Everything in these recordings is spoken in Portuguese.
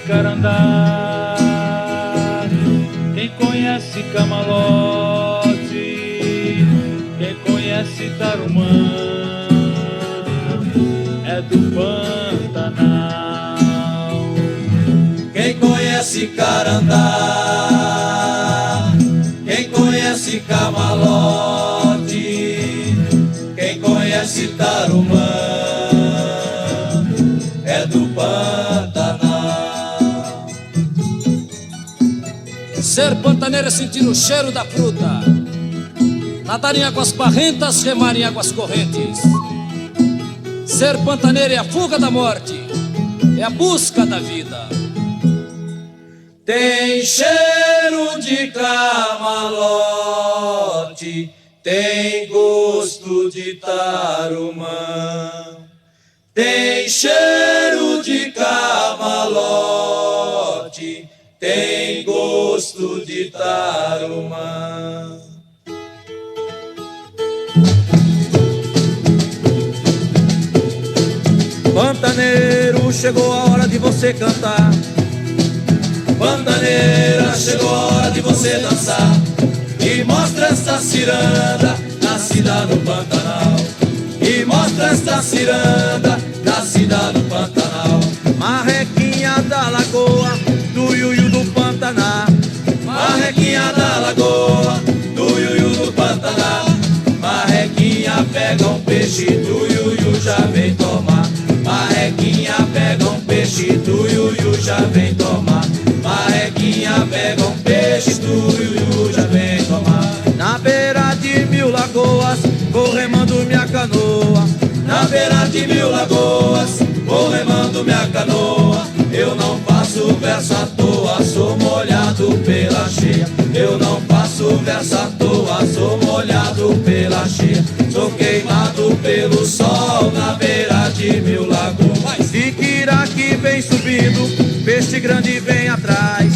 Carandá, quem conhece Camalote, quem conhece Tarumã, é do Pantanal. Quem conhece Carandá, quem conhece Camalote, quem conhece Tarumã, é do Pantanal. Ser pantaneiro é sentir o cheiro da fruta, nadar em águas barrentas, remar em águas correntes. Ser pantaneiro é a fuga da morte, é a busca da vida. Tem cheiro de camalote, tem gosto de tarumã. Tem cheiro de camalote, tem gosto de tarumã. Pantaneiro, chegou a hora de você cantar. Pantaneira, chegou a hora de você dançar. E mostra esta ciranda, nascida no Pantanal. E mostra esta ciranda, nascida no Pantanal. Marrequinha da lagoa, do Iuiu do Pantanal. Marrequinha da lagoa, do Iuiu do Pantanal. Marrequinha pega um peixe, do Iuiu já vem tomar. Marrequinha pega um peixe, do Iuiu já vem tomar. Marrequinha pega um peixe, do Iuiu já vem tomar. Na beira de 1000 lagoas, vou remando minha canoa. Na beira de 1000 lagoas, vou remando minha canoa. Eu não faço verso à toa, sou molhado pela cheia. Eu não faço verso à toa, sou molhado pela cheia. Sou queimado pelo sol na beira de 1000 lagoas. Tiquira que vem subindo, peixe grande vem atrás.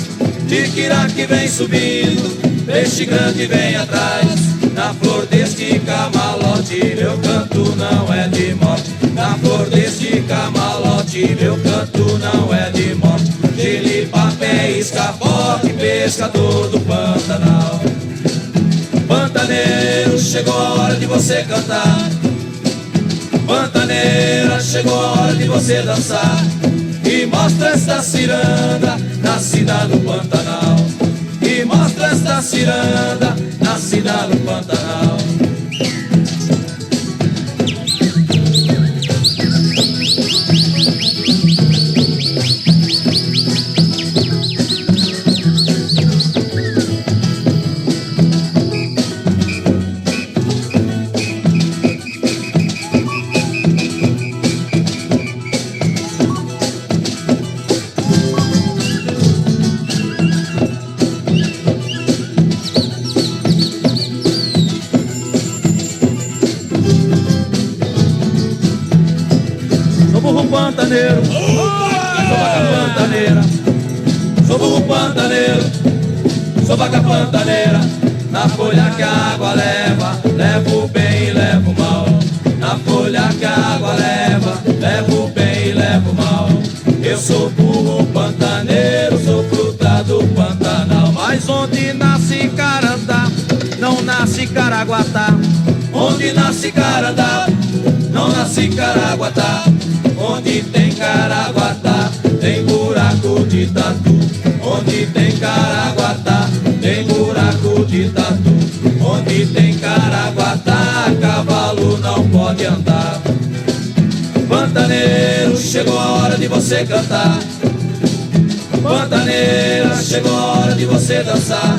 Tiquira que vem subindo, peixe grande vem atrás. Na flor deste camalote, meu canto não é de morte. Na flor deste camalote, meu canto não é de morte. Gilipapé, escapote, pescador do Pantanal. Pantaneiro, chegou a hora de você cantar. Pantaneira, chegou a hora de você dançar. E mostra esta ciranda, nascida no Pantanal. E mostra esta ciranda, nascida no Pantanal. Pantaneiro, sou vaca pantaneira, sou burro pantaneiro, sou vaca pantaneira. Na folha que a água leva, levo o bem e levo o mal. Na folha que a água leva, levo o bem e levo o mal. Eu sou burro pantaneiro, sou fruta do Pantanal. Mas onde nasce Carandá, não nasce Caraguatá. Onde nasce Carandá, não nasce Caraguatá. Onde tem Caraguatá, tem buraco de tatu. Onde tem Caraguatá, tem buraco de tatu. Onde tem Caraguatá, cavalo não pode andar. Pantaneiro, chegou a hora de você cantar. Pantaneira, chegou a hora de você dançar.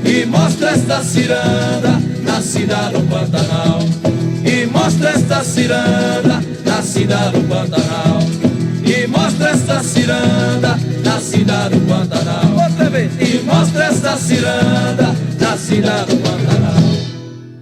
E E mostra esta ciranda, nascida no Pantanal. E mostra esta ciranda, nascida no Pantanal. E mostra esta ciranda, nascida no Pantanal. Outra vez. E mostra esta ciranda, nascida no Pantanal.